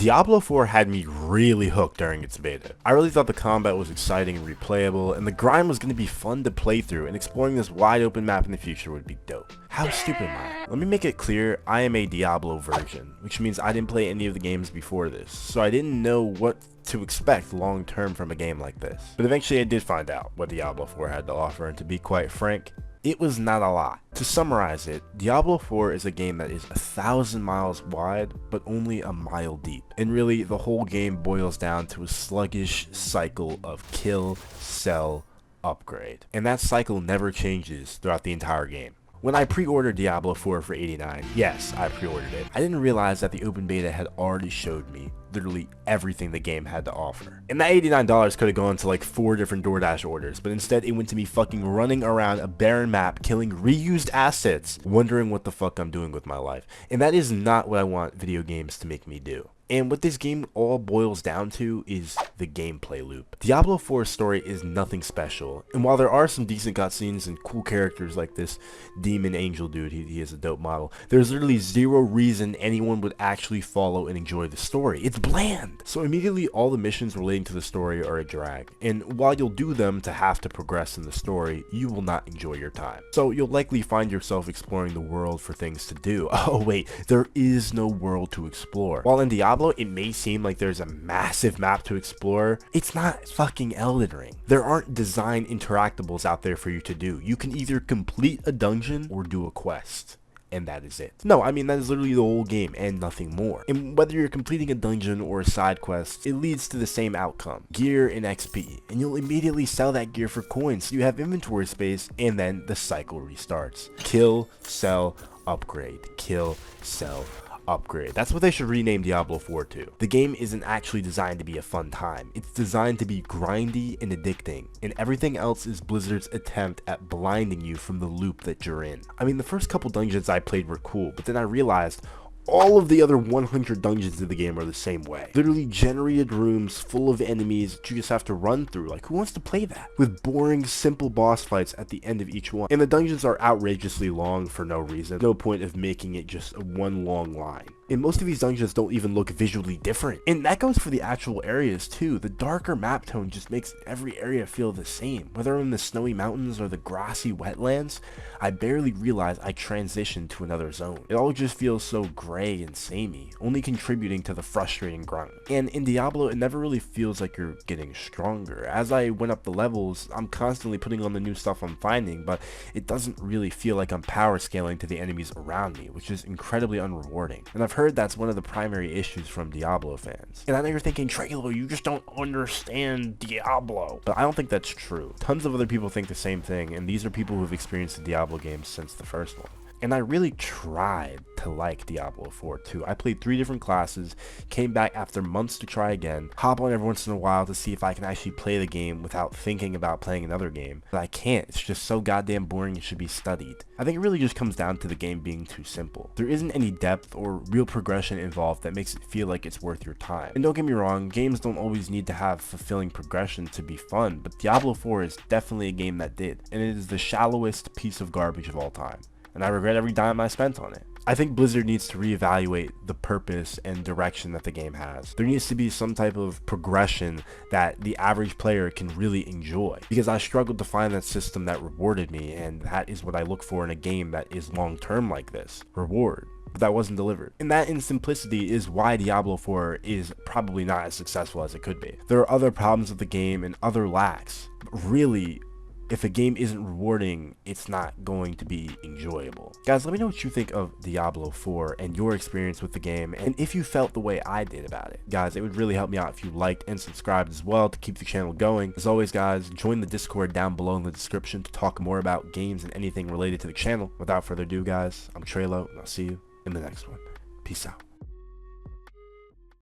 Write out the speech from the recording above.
Diablo 4 had me really hooked during its beta. I really thought the combat was exciting and replayable, and the grind was going to be fun to play through, and exploring this wide open map in the future would be dope. How stupid am I? Let me make it clear, I am a Diablo virgin, which means I didn't play any of the games before this, so I didn't know what to expect long term from a game like this. But eventually I did find out what Diablo 4 had to offer, and to be quite frank, it was not a lot. To summarize it, Diablo 4 is a game that is 1,000 miles wide, but only a mile deep. And really, the whole game boils down to a sluggish cycle of kill, sell, upgrade. And that cycle never changes throughout the entire game. When I pre-ordered Diablo 4 for $89, yes, I pre-ordered it, I didn't realize that the open beta had already showed me literally everything the game had to offer. And that $89 could have gone to like 4 different DoorDash orders, but instead it went to me fucking running around a barren map, killing reused assets, wondering what the fuck I'm doing with my life. And that is not what I want video games to make me do. And what this game all boils down to is the gameplay loop. Diablo 4's story is nothing special, and while there are some decent cutscenes and cool characters like this demon angel dude, he is a dope model, there's literally zero reason anyone would actually follow and enjoy the story. It's bland! So immediately all the missions relating to the story are a drag, and while you'll do them to have to progress in the story, you will not enjoy your time. So you'll likely find yourself exploring the world for things to do. Oh wait, there is no world to explore. While in Diablo, it may seem like there's a massive map to explore, it's not fucking Elden Ring. There aren't design interactables out there for you to do. You can either complete a dungeon or do a quest. And that is it. No, I mean, that is literally the whole game and nothing more. And whether you're completing a dungeon or a side quest, it leads to the same outcome: gear and XP. And you'll immediately sell that gear for coins so you have inventory space, and then the cycle restarts. Kill, sell, upgrade. Kill, sell, upgrade. That's what they should rename Diablo 4 to. The game isn't actually designed to be a fun time. It's designed to be grindy and addicting, and everything else is Blizzard's attempt at blinding you from the loop that you're in. I mean, the first couple dungeons I played were cool, but then I realized all of the other 100 dungeons in the game are the same way. Literally generated rooms full of enemies that you just have to run through. Like, who wants to play that? With boring, simple boss fights at the end of each one. And the dungeons are outrageously long for no reason. No point of making it just one long line. And most of these dungeons don't even look visually different. And that goes for the actual areas too. The darker map tone just makes every area feel the same. Whether I'm in the snowy mountains or the grassy wetlands, I barely realize I transitioned to another zone. It all just feels so gray and samey, only contributing to the frustrating grind. And in Diablo, it never really feels like you're getting stronger. As I went up the levels, I'm constantly putting on the new stuff I'm finding, but it doesn't really feel like I'm power scaling to the enemies around me, which is incredibly unrewarding. And I've heard that's one of the primary issues from Diablo fans. And I know you're thinking, Trailer, you just don't understand Diablo. But I don't think that's true. Tons of other people think the same thing, and these are people who've experienced the Diablo games since the first one. And I really tried to like Diablo 4 too. I played 3 different classes, came back after months to try again, hop on every once in a while to see if I can actually play the game without thinking about playing another game. But I can't. It's just so goddamn boring it should be studied. I think it really just comes down to the game being too simple. There isn't any depth or real progression involved that makes it feel like it's worth your time. And don't get me wrong, games don't always need to have fulfilling progression to be fun, but Diablo 4 is definitely a game that did, and it is the shallowest piece of garbage of all time. And I regret every dime I spent on it. I think Blizzard needs to reevaluate the purpose and direction that the game has. There needs to be some type of progression that the average player can really enjoy, because I struggled to find that system that rewarded me, and that is what I look for in a game that is long-term like this. Reward. But that wasn't delivered. And that in simplicity is why Diablo 4 is probably not as successful as it could be. There are other problems with the game and other lacks, but really, if a game isn't rewarding, it's not going to be enjoyable. Guys, let me know what you think of Diablo 4 and your experience with the game, and if you felt the way I did about it. Guys, it would really help me out if you liked and subscribed as well to keep the channel going. As always, guys, join the Discord down below in the description to talk more about games and anything related to the channel. Without further ado, guys, I'm Trelo, and I'll see you in the next one. Peace out.